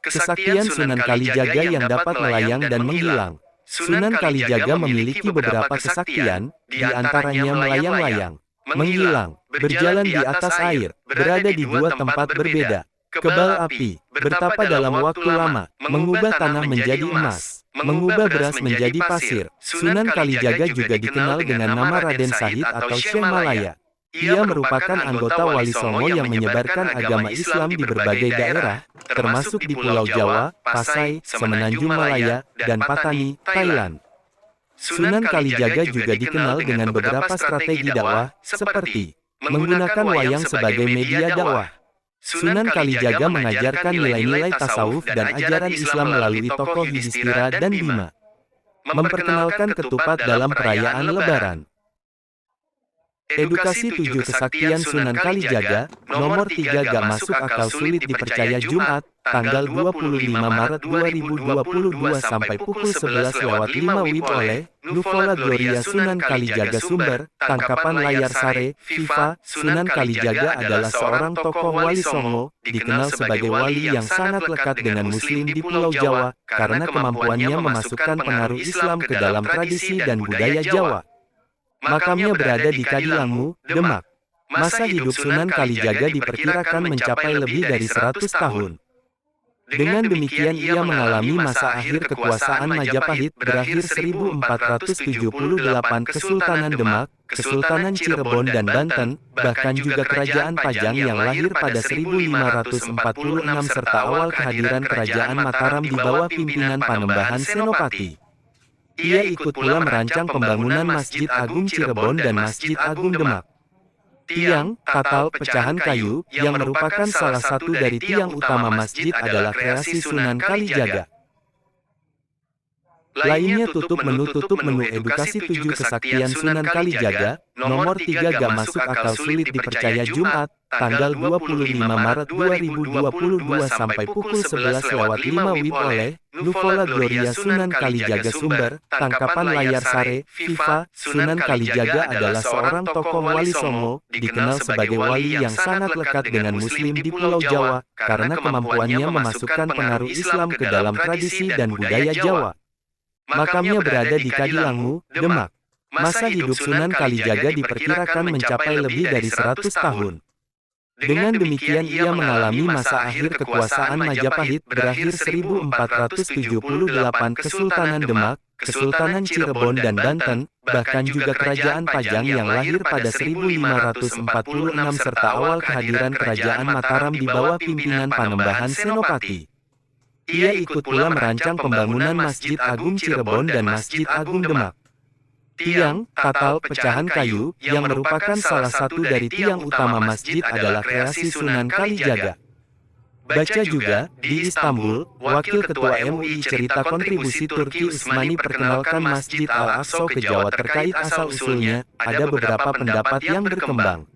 Kesaktian Sunan Kalijaga yang dapat melayang dan menghilang. Sunan Kalijaga memiliki beberapa kesaktian, di antaranya melayang-layang, menghilang, berjalan di atas air, berada di dua tempat berbeda, kebal api, bertapa dalam waktu lama, mengubah tanah menjadi emas, mengubah beras menjadi pasir. Sunan Kalijaga juga dikenal dengan nama Raden Sahid atau Syekh Malaya. Ia merupakan anggota Wali Songo yang menyebarkan agama Islam di berbagai daerah, termasuk di Pulau Jawa, Pasai, Semenanjung Malaya, dan Patani, Thailand. Sunan Kalijaga juga dikenal dengan beberapa strategi dakwah, seperti menggunakan wayang sebagai media dakwah. Sunan Kalijaga mengajarkan nilai-nilai tasawuf dan ajaran Islam melalui tokoh Yudhistira dan Bima. Memperkenalkan ketupat dalam perayaan Lebaran. Edukasi 7 kesaktian Sunan Kalijaga, nomor 3 gak masuk akal sulit dipercaya Jumat, tanggal 25 Maret 2022 sampai pukul 11:05 WIB oleh Nuvola Gloria. Sunan Kalijaga. Sumber, tangkapan layar Sare, Viva. Sunan Kalijaga adalah seorang tokoh Wali Songo, dikenal sebagai wali yang sangat lekat dengan Muslim di Pulau Jawa, karena kemampuannya memasukkan pengaruh Islam ke dalam tradisi dan budaya Jawa. Makamnya berada di Kadilangu, Demak. Masa hidup Sunan Kalijaga diperkirakan mencapai lebih dari 100 tahun. Dengan demikian ia mengalami masa akhir kekuasaan Majapahit berakhir 1478, Kesultanan Demak, Kesultanan Cirebon dan Banten, bahkan juga Kerajaan Pajang yang lahir pada 1546 serta awal kehadiran Kerajaan Mataram di bawah pimpinan Panembahan Senopati. Ia ikut pula merancang pembangunan Masjid Agung Cirebon dan Masjid Agung Demak. Tiang, tatal, pecahan kayu, yang merupakan salah satu dari tiang utama masjid adalah kreasi Sunan Kalijaga. Lainnya tutup menu edukasi 7 kesaktian Sunan Kalijaga, nomor 3 gak masuk akal sulit dipercaya Jumat, tanggal 25 Maret 2022 sampai pukul 11:05 WIB oleh Nuvola Gloria. Sunan Kalijaga. Sumber, tangkapan layar Sare, Viva. Sunan Kalijaga adalah seorang tokoh Wali Songo, dikenal sebagai wali yang sangat lekat dengan Muslim di Pulau Jawa, karena kemampuannya memasukkan pengaruh Islam ke dalam tradisi dan budaya Jawa. Makamnya berada di Kadilangu, Demak. Masa hidup Sunan Kalijaga diperkirakan mencapai lebih dari 100 tahun. Dengan demikian ia mengalami masa akhir kekuasaan Majapahit berakhir 1478, Kesultanan Demak, Kesultanan Cirebon dan Banten, bahkan juga Kerajaan Pajang yang lahir pada 1546 serta awal kehadiran Kerajaan Mataram di bawah pimpinan Panembahan Senopati. Ia ikut pula merancang pembangunan Masjid Agung Cirebon dan Masjid Agung Demak. Tiang, tatal, pecahan kayu, yang merupakan salah satu dari tiang utama masjid adalah kreasi Sunan Kalijaga. Baca juga, di Istanbul, Wakil Ketua MUI cerita kontribusi Turki Utsmani perkenalkan Masjid Al-Aqsa ke Jawa terkait asal-usulnya, ada beberapa pendapat yang berkembang.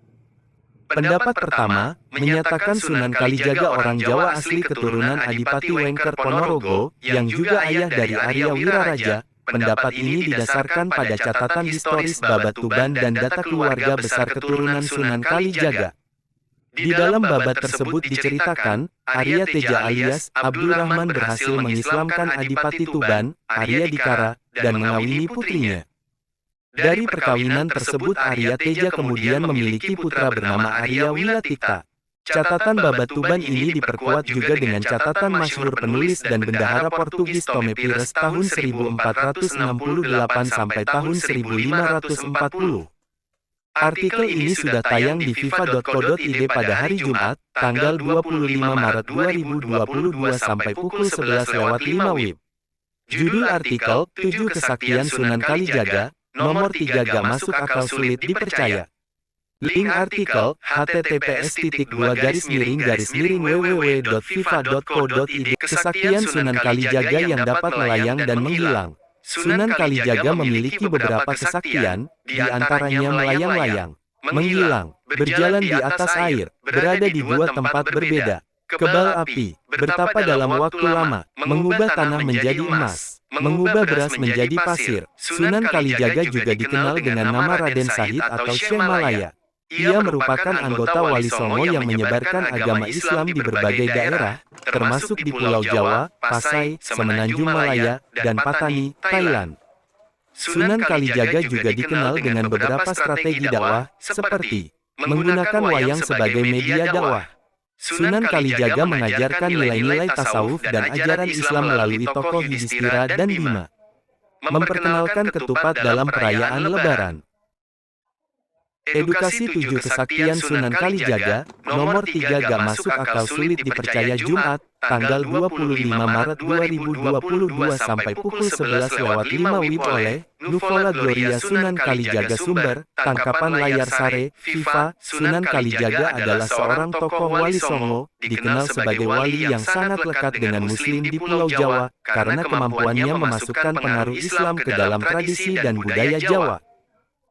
Pendapat pertama, menyatakan Sunan Kalijaga orang Jawa asli keturunan Adipati Wengker Ponorogo, yang juga ayah dari Arya Wiraraja. Pendapat ini didasarkan pada catatan historis Babat Tuban dan data keluarga besar keturunan Sunan Kalijaga. Di dalam babat tersebut diceritakan, Arya Teja alias Abdul Rahman berhasil mengislamkan Adipati Tuban, Arya Dikara, dan mengawini putrinya. Dari perkawinan tersebut Arya Teja kemudian memiliki putra bernama Arya Wilatikta. Catatan babat Tuban ini diperkuat juga dengan catatan masyhur penulis dan bendahara Portugis Tome Pires tahun 1468 sampai tahun 1540. Artikel ini sudah tayang di viva.co.id pada hari Jumat, tanggal 25 Maret 2022 sampai pukul 11:05 WIB. Judul artikel, 7 Kesaktian Sunan Kalijaga, nomor 3 gak masuk akal sulit dipercaya. Link artikel, https://www.viva.co.id. Kesaktian Sunan Kalijaga yang dapat melayang dan menghilang. Sunan Kalijaga memiliki beberapa kesaktian, di antaranya melayang-layang, menghilang, berjalan di atas air, berada di dua tempat berbeda, kebal api, bertapa dalam waktu lama, mengubah tanah menjadi emas, mengubah beras menjadi pasir. Sunan Kalijaga juga dikenal dengan nama Raden Sahid atau Syekh Malaya. Ia merupakan anggota Wali Songo yang menyebarkan agama Islam di berbagai daerah, termasuk di Pulau Jawa, Pasai, Semenanjung Malaya, dan Patani, Thailand. Sunan Kalijaga juga dikenal dengan beberapa strategi dakwah, seperti menggunakan wayang sebagai media dakwah. Sunan Kalijaga mengajarkan nilai-nilai tasawuf dan ajaran Islam melalui tokoh Yudhistira dan Bima. Memperkenalkan ketupat dalam perayaan Lebaran. Edukasi 7 kesaktian Sunan Kalijaga, nomor 3 gak masuk akal sulit dipercaya Jumat, tanggal 25 Maret 2022 sampai pukul 11:05 WIB oleh Nuvola Gloria Sunan Kalijaga. Sumber, tangkapan layar Sare, Viva. Sunan Kalijaga adalah seorang tokoh Wali Songo, dikenal sebagai wali yang sangat lekat dengan Muslim di Pulau Jawa, karena kemampuannya memasukkan pengaruh Islam ke dalam tradisi dan budaya Jawa.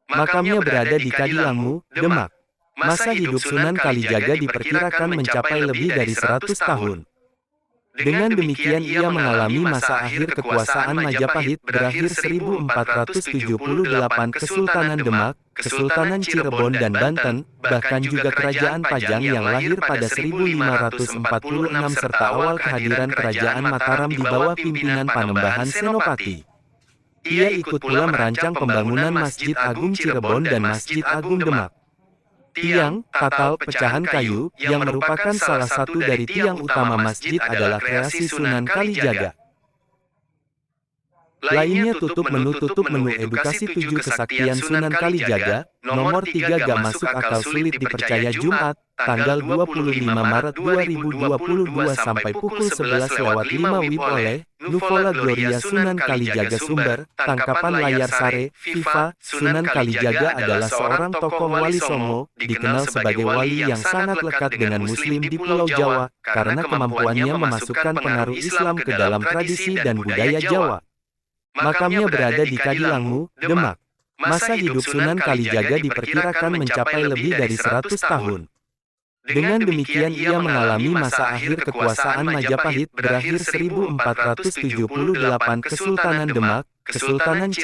Makamnya berada di Kadilangu, Demak. Masa hidup Sunan Kalijaga diperkirakan mencapai lebih dari 100 tahun. Dengan demikian ia mengalami masa akhir kekuasaan Majapahit berakhir 1478, Kesultanan Demak, Kesultanan Cirebon dan Banten, bahkan juga Kerajaan Pajang yang lahir pada 1546 serta awal kehadiran Kerajaan Mataram di bawah pimpinan Panembahan Senopati. Ia ikut pula merancang pembangunan Masjid Agung Cirebon dan Masjid Agung Demak. Tiang, katal, pecahan kayu, yang merupakan salah satu dari tiang utama masjid adalah kreasi Sunan Kalijaga. Lainnya tutup menu edukasi 7 kesaktian Sunan Kalijaga, nomor 3 gak masuk akal sulit dipercaya Jumat, tanggal 25 Maret 2022 sampai pukul 11:05 WIB oleh Nuvola Gloria Sunan Kalijaga. Sumber, tangkapan layar Sare, Viva. Sunan Kalijaga adalah seorang tokoh Wali Songo, dikenal sebagai wali yang sangat lekat dengan Muslim di Pulau Jawa, karena kemampuannya memasukkan pengaruh Islam ke dalam tradisi dan budaya Jawa. Makamnya berada di Kadilangu, Demak. Masa hidup Sunan Kalijaga diperkirakan mencapai lebih dari 100 tahun. Dengan demikian ia mengalami masa akhir kekuasaan Majapahit berakhir 1478, Kesultanan Demak, Kesultanan